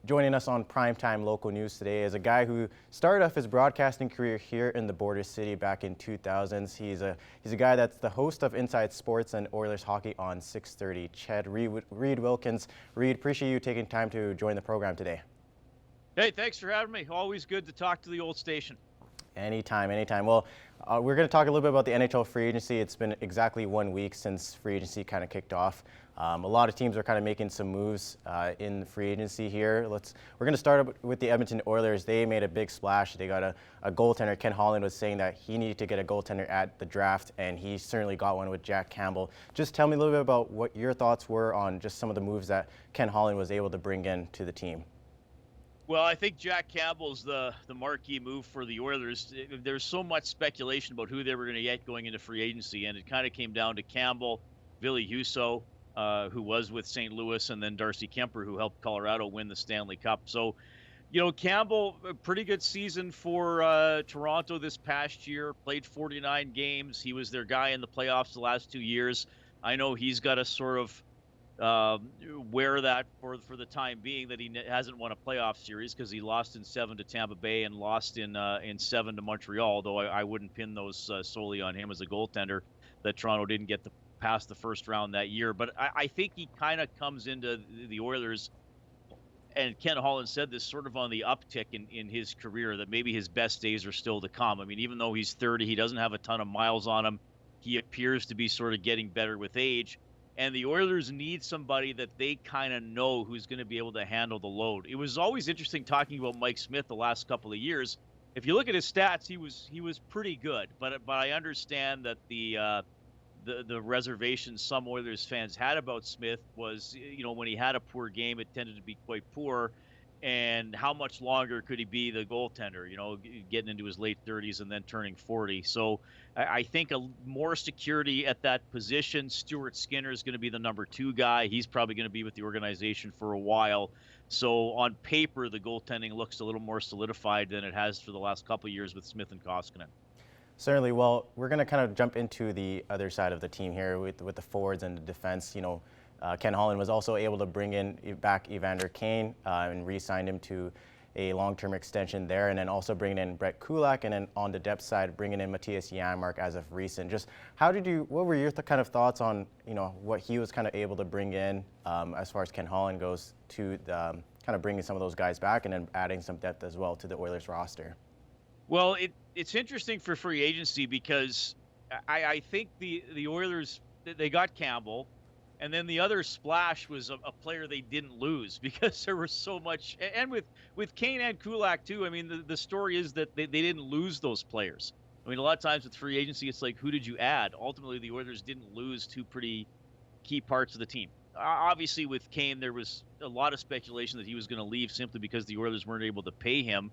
Joining us on Primetime Local News today is a guy who started off his broadcasting career here in the border city back in 2000s. He's a guy that's the host of Inside Sports and Oilers Hockey on 630 CHED. Reid Wilkins. Reid, appreciate you taking time to join the program today. Hey, thanks for having me. Always good to talk to the old station. Anytime, anytime. Well, we're going to talk a little bit about the NHL Free Agency. It's been exactly 1 week since free agency kind of kicked off. A lot of teams are kind of making some moves in the free agency here. We're going to start with the Edmonton Oilers. They made a big splash. They got a goaltender. Ken Holland was saying that he needed to get a goaltender at the draft, and he certainly got one with Jack Campbell. Just tell me a little bit about what your thoughts were on just some of the moves that Ken Holland was able to bring in to the team. Well, I think Jack Campbell's the marquee move for the Oilers. There's so much speculation about who they were going to get going into free agency, and it kind of came down to Campbell, Ville Husso, who was with St. Louis, and then Darcy Kemper, who helped Colorado win the Stanley Cup. So, you know, Campbell, a pretty good season for Toronto this past year, played 49 games. He was their guy in the playoffs the last 2 years. I know he's got to sort of wear that for the time being, that he hasn't won a playoff series because he lost in 7 to Tampa Bay and lost in 7 to Montreal, though I wouldn't pin those solely on him as a goaltender, that Toronto didn't get past the first round that year. But I think he kind of comes into the Oilers, and Ken Holland said this, sort of on the uptick in his career, that maybe his best days are still to come. I mean, even though he's 30, he doesn't have a ton of miles on him. He appears to be sort of getting better with age. And the Oilers need somebody that they kind of know who's going to be able to handle the load. It was always interesting talking about Mike Smith the last couple of years. If you look at his stats, he was pretty good. But I understand that the reservations some Oilers fans had about Smith was, you know, when he had a poor game, it tended to be quite poor. And how much longer could he be the goaltender, you know, getting into his late 30s and then turning 40. So I think more security at that position. Stuart Skinner is going to be the number 2 guy. He's probably going to be with the organization for a while. So on paper, the goaltending looks a little more solidified than it has for the last couple of years with Smith and Koskinen. Certainly. Well, we're going to kind of jump into the other side of the team here with the forwards and the defense. You know, Ken Holland was also able to bring in back Evander Kane and re-signed him to a long-term extension there, and then also bringing in Brett Kulak, and then on the depth side, bringing in Matthias Janmark as of recent. Just what were your kind of thoughts on, you know, what he was kind of able to bring in as far as Ken Holland goes to kind of bringing some of those guys back and then adding some depth as well to the Oilers roster? Well, it's interesting for free agency because I think the Oilers, they got Campbell. And then the other splash was a player they didn't lose because there was so much. And with Kane and Kulak, too, I mean, the story is that they didn't lose those players. I mean, a lot of times with free agency, it's like, who did you add? Ultimately, the Oilers didn't lose 2 pretty key parts of the team. Obviously, with Kane, there was a lot of speculation that he was going to leave simply because the Oilers weren't able to pay him.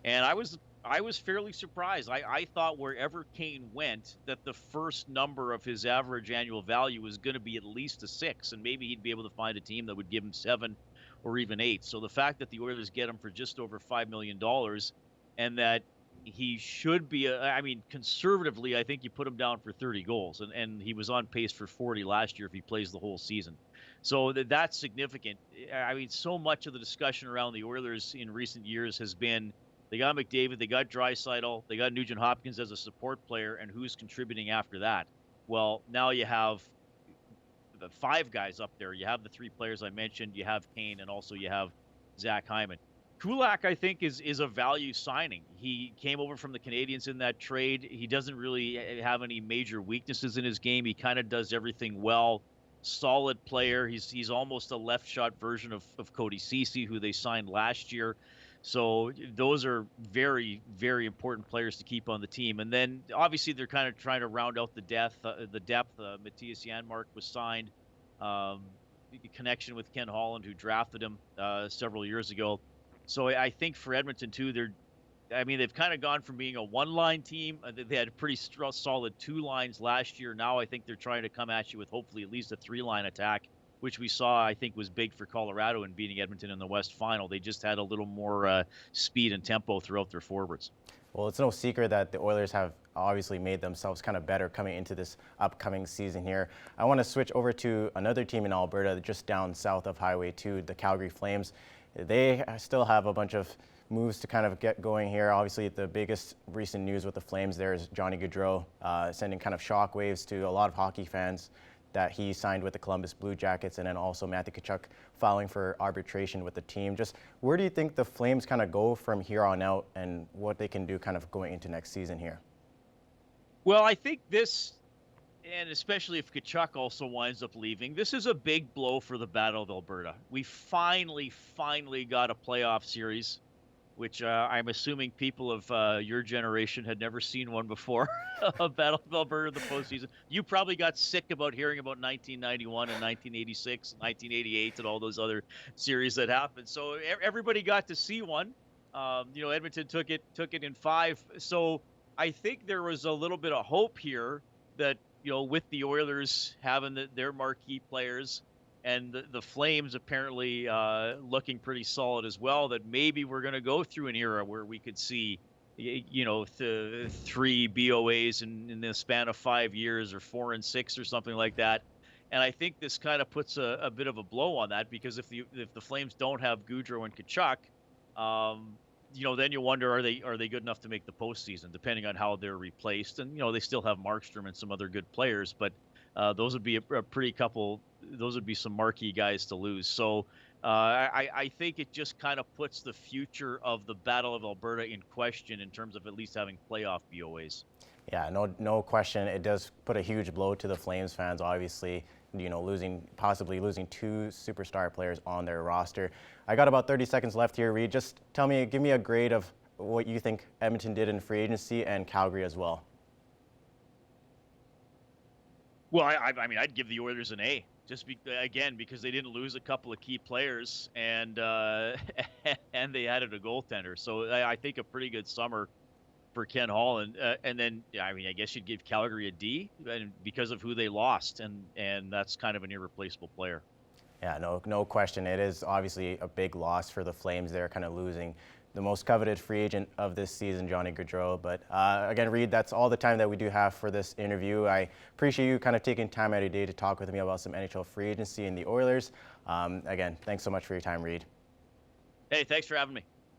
And I was fairly surprised. I thought wherever Kane went, that the first number of his average annual value was going to be at least a 6, and maybe he'd be able to find a team that would give him 7 or even 8. So the fact that the Oilers get him for just over $5 million, and that he should be, I mean, conservatively, I think you put him down for 30 goals, and he was on pace for 40 last year if he plays the whole season. So that's significant. I mean, so much of the discussion around the Oilers in recent years has been, they got McDavid, they got Draisaitl, they got Nugent Hopkins as a support player, and who's contributing after that? Well, now you have the 5 guys up there. You have the 3 players I mentioned, you have Kane, and also you have Zach Hyman. Kulak, I think, is a value signing. He came over from the Canadiens in that trade. He doesn't really have any major weaknesses in his game. He kind of does everything well. Solid player. He's almost a left shot version of Cody Ceci, who they signed last year. So those are very, very important players to keep on the team. And then obviously they're kind of trying to round out the depth. Matthias Janmark was signed, connection with Ken Holland, who drafted him several years ago. So I think for Edmonton too, they've kind of gone from being a 1-line team. They had a pretty solid 2 lines last year. Now I think they're trying to come at you with hopefully at least a 3-line attack, which we saw, I think, was big for Colorado in beating Edmonton in the West Final. They just had a little more speed and tempo throughout their forwards. Well, it's no secret that the Oilers have obviously made themselves kind of better coming into this upcoming season here. I want to switch over to another team in Alberta just down south of Highway 2, the Calgary Flames. they still have a bunch of moves to kind of get going here. Obviously, the biggest recent news with the Flames there is Johnny Gaudreau sending kind of shockwaves to a lot of hockey fans that he signed with the Columbus Blue Jackets, and then also Matthew Tkachuk filing for arbitration with the team. Just where do you think the Flames kind of go from here on out, and what they can do kind of going into next season here? Well, I think this, and especially if Tkachuk also winds up leaving, this is a big blow for the Battle of Alberta. We finally got a playoff series, which I'm assuming people of your generation had never seen one before, a Battle of Alberta in the postseason. You probably got sick about hearing about 1991 and 1986, and 1988, and all those other series that happened. So everybody got to see one. Edmonton took it in 5. So I think there was a little bit of hope here that, with the Oilers having their marquee players, and the Flames apparently looking pretty solid as well, that maybe we're going to go through an era where we could see, 3 BOAs in the span of 5 years, or 4 and 6 or something like that. And I think this kind of puts a bit of a blow on that, because if the Flames don't have Gaudreau and Tkachuk, then you wonder, are they good enough to make the postseason, depending on how they're replaced. And they still have Markstrom and some other good players, but those would be a pretty couple. Those would be some marquee guys to lose. So I think it just kind of puts the future of the Battle of Alberta in question in terms of at least having playoff BOAs. Yeah, no question. It does put a huge blow to the Flames fans, obviously, possibly losing 2 superstar players on their roster. I got about 30 seconds left here, Reid. Just give me a grade of what you think Edmonton did in free agency, and Calgary as well. Well, I'd give the Oilers an A, just because they didn't lose a couple of key players, and and they added a goaltender. So I think a pretty good summer for Ken Holland. And then, I guess you'd give Calgary a D, because of who they lost, and that's kind of an irreplaceable player. Yeah, no question. It is obviously a big loss for the Flames. They're kind of losing the most coveted free agent of this season, Johnny Gaudreau. But again, Reid, that's all the time that we do have for this interview. I appreciate you kind of taking time out of your day to talk with me about some NHL free agency and the Oilers. Again, thanks so much for your time, Reid. Hey, thanks for having me.